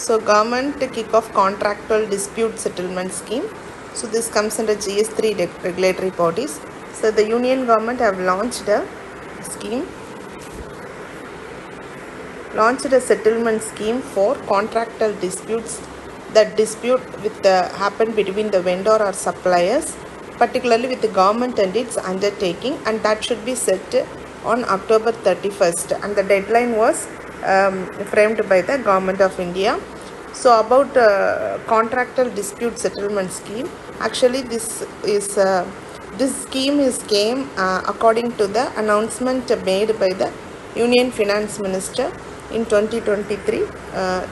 So government to kick off contractual dispute settlement scheme. So this comes under GS3 regulatory bodies. So the union government have launched a scheme, launched a settlement scheme for contractual disputes that dispute with happen between the vendor or suppliers, particularly with the government and its undertaking, and that should be set on October 31st, and the deadline was framed by the Government of India. So about contractual dispute settlement scheme, actually this scheme came according to the announcement made by the Union Finance Minister in 2023,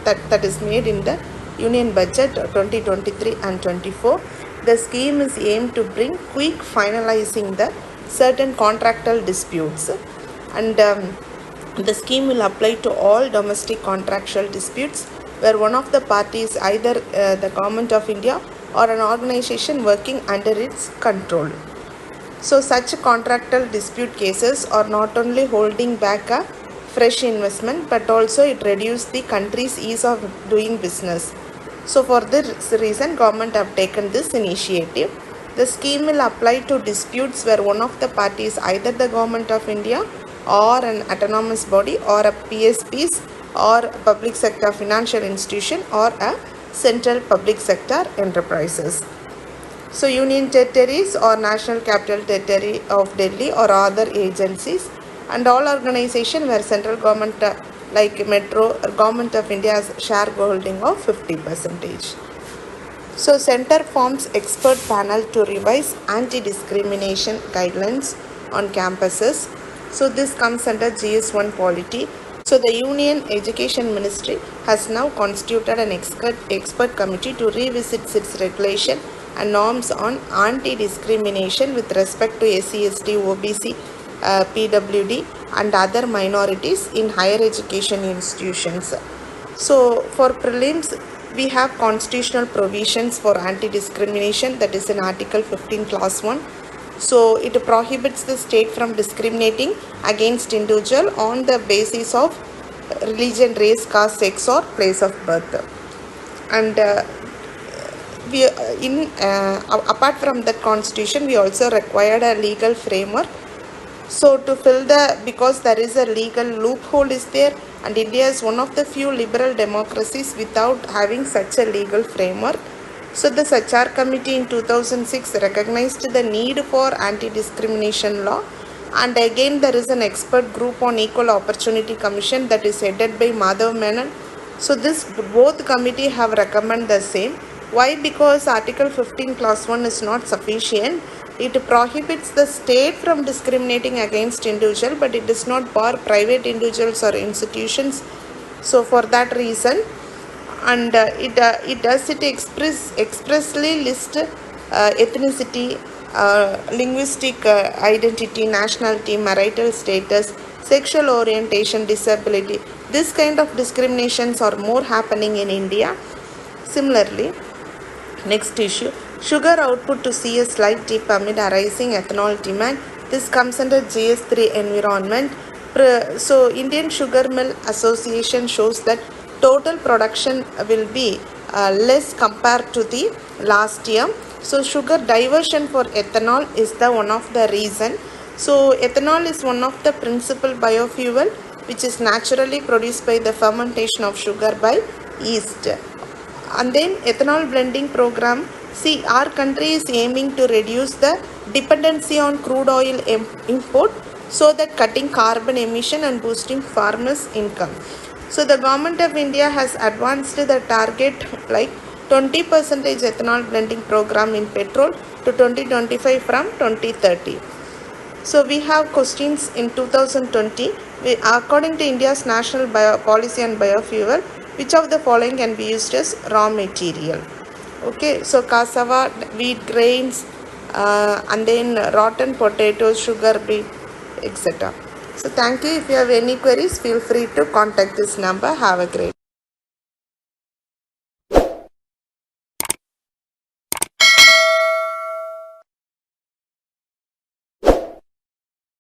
that is made in the Union Budget 2023 and 24. The scheme is aimed to bring quick finalizing the certain contractual disputes, and the scheme will apply to all domestic contractual disputes where one of the parties, either the Government of India or an organization working under its control. So such contractual dispute cases are not only holding back a fresh investment, but also it reduces the country's ease of doing business. So for this reason, government have taken this initiative. The scheme will apply to disputes where one of the parties, either the Government of India or an autonomous body or a PSPs or public sector financial institution or a central public sector enterprises. So union territories or national capital territory of Delhi or other agencies, and all organizations where central government like Metro or Government of India has shareholding of 50%. So center forms expert panel to revise anti-discrimination guidelines on campuses. So this comes under GS1 polity. So the Union Education Ministry has now constituted an expert committee to revisit its regulation and norms on anti-discrimination with respect to SC, ST, OBC, PWD and other minorities in higher education institutions. So for prelims, we have constitutional provisions for anti-discrimination, that is in Article 15 Clause 1. So it prohibits the state from discriminating against individual on the basis of religion, race, caste, sex or place of birth. And apart from that constitution, we also required a legal framework. So to fill because there is a legal loophole is there, and India is one of the few liberal democracies without having such a legal framework. So the Sachar committee in 2006 recognized the need for anti-discrimination law, and again there is an expert group on equal opportunity commission that is headed by Madhav Menon. So this both committee have recommended the same. Why? Because Article 15 Clause 1 is not sufficient. It prohibits the state from discriminating against individual, but it does not bar private individuals or institutions. So for that reason, and it expressly list ethnicity, linguistic identity, nationality, marital status, sexual orientation, disability. This kind of discriminations are more happening in India. Similarly, next issue, sugar output to see a slight dip amid rising ethanol demand. This comes under GS3 environment. So Indian Sugar Mill Association shows that total production will be less compared to the last year. So sugar diversion for ethanol is the one of the reason. So ethanol is one of the principal biofuel which is naturally produced by the fermentation of sugar by yeast. And then ethanol blending program. See, our country is aiming to reduce the dependency on crude oil import, so that cutting carbon emission and boosting farmers' income. So the Government of India has advanced the target like 20% ethanol blending program in petrol to 2025 from 2030. So we have questions in 2020. According to India's national policy on biofuel, which of the following can be used as raw material? Okay, so cassava, wheat grains, and then rotten potatoes, sugar beet, etc. So thank you. If you have any queries, feel free to contact this number. Have a great day.